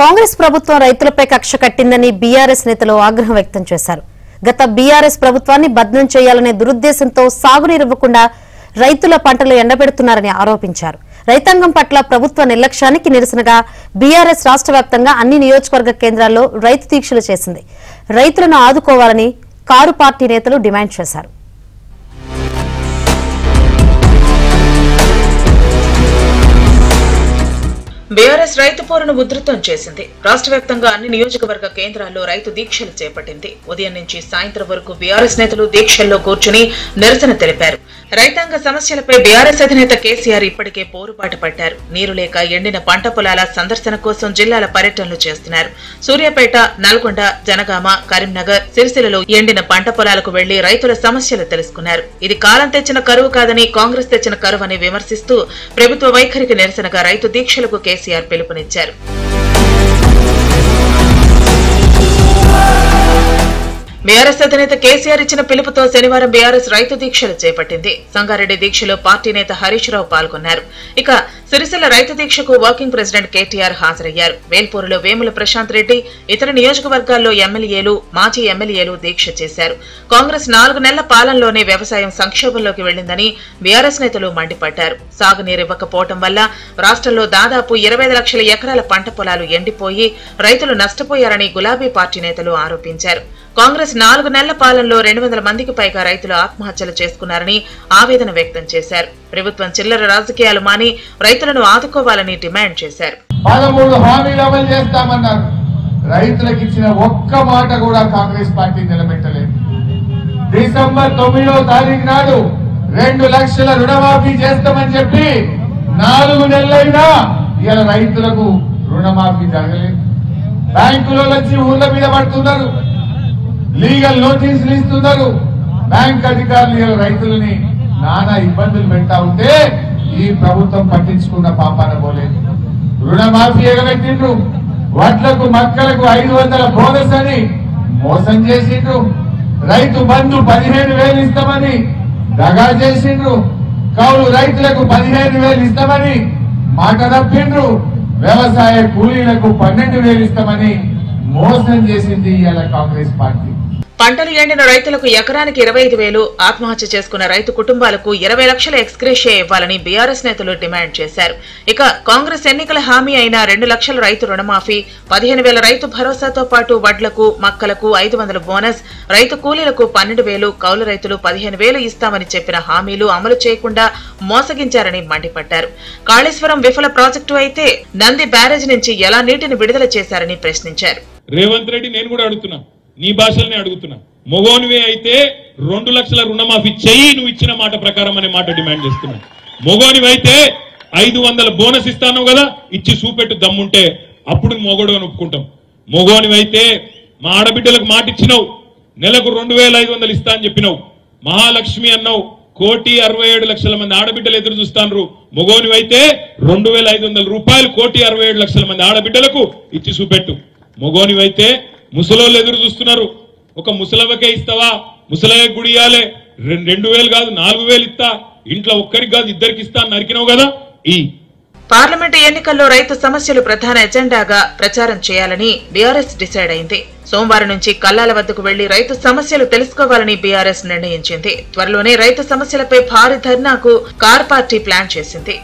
కాంగ్రెస్ ప్రభుత్వం రైతులపై కక్ష కట్టిందని బీఆర్ఎస్ నేతలు ఆగ్రహం వ్యక్తం చేశారు. గత బీఆర్ఎస్ ప్రభుత్వాన్ని బద్నం చేయాలనే దురుద్దేశంతో సాగునీరివ్వకుండా రైతుల పంటలు ఎండబెడుతున్నారని ఆరోపించారు. రైతాంగం పట్ల ప్రభుత్వ నిర్లక్ష్యానికి నిరసనగా బీఆర్ఎస్ రాష్ట్ర వ్యాప్తంగా అన్ని నియోజకవర్గ కేంద్రాల్లో రైతు దీక్షలు చేసింది. రైతులను ఆదుకోవాలని కారు పార్టీ నేతలు డిమాండ్ చేశారు. బీఆర్ఎస్ రైతు పోరును ఉధృతం చేసింది. రాష్ట్ర వ్యాప్తంగా అన్ని నియోజకవర్గ కేంద్రాల్లో రైతు దీక్షలు చేపట్టింది. ఉదయం నుంచి సాయంత్రం వరకు బీఆర్ఎస్ నేతలు దీక్షల్లో కూర్చుని నిరసన తెలిపారు. రైతాంగ సమస్యలపై బీఆర్ఎస్ అధినేత కేసీఆర్ ఇప్పటికే పోరుబాట పట్టారు. నీరు లేక ఎండిన పంట పొలాల సందర్శన కోసం జిల్లాల పర్యటనలు చేస్తున్నారు. సూర్యాపేట, నల్గొండ, జనగామ, కరీంనగర్, సిరిసిల్లలో ఎండిన పంట పొలాలకు వెళ్లి రైతుల సమస్యలు తెలుసుకున్నారు. ఇది కాలం తెచ్చిన కరువు కాదని కాంగ్రెస్ తెచ్చిన కరువని విమర్శిస్తూ ప్రభుత్వ వైఖరికి నిరసనగా రైతు దీక్షలకు కేసీఆర్ పిలుపునిచ్చారు. బీఆర్ఎస్ అధినేత కేసీఆర్ ఇచ్చిన పిలుపుతో శనివారం బీఆర్ఎస్ రైతు దీక్షలు చేపట్టింది. సంగారెడ్డి దీక్షలో పార్టీ నేత హరీష్ రావు పాల్గొన్నారు. ఇక సిరిసిల్ల రైతు దీక్షకు వర్కింగ్ ప్రెసిడెంట్ కేటీఆర్ హాజరయ్యారు. వేల్పూరులో వేముల ప్రశాంత్ రెడ్డి, ఇతర నియోజకవర్గాల్లో ఎమ్మెల్యేలు, మాజీ ఎమ్మెల్యేలు దీక్ష చేశారు. కాంగ్రెస్ 4 నెలల పాలనలోనే వ్యవసాయం సంక్షోభంలోకి వెళ్లిందని బీఆర్ఎస్ నేతలు మండిపడ్డారు. సాగునీరివ్వకపోవడం వల్ల రాష్ట్రంలో దాదాపు 25 లక్షల ఎకరాల పంట పొలాలు ఎండిపోయి రైతులు నష్టపోయారని గులాబీ పార్టీ నేతలు ఆరోపించారు. కాంగ్రెస్ 4 నెలల పాలనలో 200 మందికి పైగా రైతులు ఆత్మహత్యలు చేసుకున్నారని ఆవేదన వ్యక్తం చేశారు. ప్రభుత్వం చిల్లర రాజకీయాలు మాని రైతులను ఆదుకోవాలని డిమాండ్ చేశారు. 13 హామీలు అమలు చేస్తామన్నారు. రైతులకు ఇచ్చిన ఒక్క మాట కూడా కాంగ్రెస్ పార్టీ నిలబెట్టలేదు. డిసెంబర్ 9వ తారీఖు నాడు 2 లక్షల రుణమాఫీ చేస్తామని చెప్పి 4 నెలలైనా ఇవాళ రైతులకు రుణమాఫీ జరగలేదు. బ్యాంకులో వచ్చి ఊర్ల మీద పడుతున్నారు, లీగల్ నోటీసులు ఇస్తున్నారు. బ్యాంక్ అధికారులు రైతులని నానా ఇబ్బందులు పెడతా ఉంటే ఈ ప్రభుత్వం పట్టించుకున్న పాపాన పోలేదు. రుణమాఫీ ఎగబెట్టిండ్రు. వడ్లకు మక్కలకు 500 బోనస్ అని మోసం చేసిండ్రు. రైతు బంధు 15,000 ఇస్తామని దగా చేసిండ్రు. కౌలు రైతులకు 15,000 ఇస్తామని మాట తప్పిండ్రు. వ్యవసాయ కూలీలకు 12,000 ఇస్తామని మోసం చేసింది ఇవాళ కాంగ్రెస్ పార్టీ. పంటలు ఎండిన రైతులకు ఎకరానికి 25,000, ఆత్మహత్య చేసుకున్న రైతు కుటుంబాలకు 20 లక్షల ఎక్స్గ్రేషియా ఇవ్వాలని బీఆర్ఎస్ నేతలు డిమాండ్ చేశారు. ఇక కాంగ్రెస్ ఎన్నికల హామీ అయిన 2 లక్షల రైతు రుణమాఫీ, 15,000 రైతు భరోసాతో పాటు వడ్లకు, మక్కలకు 500 బోనస్, రైతు కూలీలకు 12,000, కౌలు రైతులు 15,000 ఇస్తామని చెప్పిన హామీలు అమలు చేయకుండా మోసగించారని మండిపడ్డారు. కాళేశ్వరం విఫల ప్రాజెక్టు అయితే నంది బ్యారేజ్ నుంచి ఎలా నీటిని విడుదల చేశారని ప్రశ్నించారు. రేవంత్ రెడ్డి, నేను కూడా అడుగుతున్నా, నీ భాషలనే అడుగుతున్నా, మొగోనివే అయితే 2 లక్షల రుణమాఫీ చెయ్యి, నువ్వు ఇచ్చిన మాట ప్రకారం అనే మాట డిమాండ్ చేస్తున్నా. మొగోనివైతే 500 బోనస్ ఇస్తాను కదా, ఇచ్చి చూపెట్టు దమ్ముంటే, అప్పుడు మొగోడు అని ఒప్పుకుంటాం. మొగోనివైతే మా ఆడబిడ్డలకు మాట ఇచ్చినావు, నెలకు 2,500 ఇస్తా అని చెప్పినావు. మహాలక్ష్మి అన్నావు, 1,67,00,000 మంది ఆడబిడ్డలు ఎదురు చూస్తాను. మొగోనివైతే 2,500 రూపాయలు 1,67,00,000 మంది ఆడబిడ్డలకు ఇచ్చి చూపెట్టు. మొగోనివైతే ముసలోళ్ళు ఎదురు చూస్తున్నారు. ఒక ముసలవకే ఇస్తావా? ముసలయ్య గుడి ఇవ్వాలి, 2,000 కాదు 4,000 ఇస్తా, ఇంట్లో ఒక్కరికి కాదు 2కి ఇస్తా నరికినావు కదా. ఈ పార్లమెంటు ఎన్నికల్లో రైతు సమస్యలు ప్రధాన ఎజెండాగా ప్రచారం చేయాలని బీఆర్ఎస్ డిసైడ్ అయింది. సోమవారం నుంచి కల్లాల వద్దకు వెళ్లి రైతు సమస్యలు తెలుసుకోవాలని బీఆర్ఎస్ నిర్ణయించింది. త్వరలోనే రైతు సమస్యలపై భారీ ధర్నాకు కార్ పార్టీ ప్లాన్ చేసింది.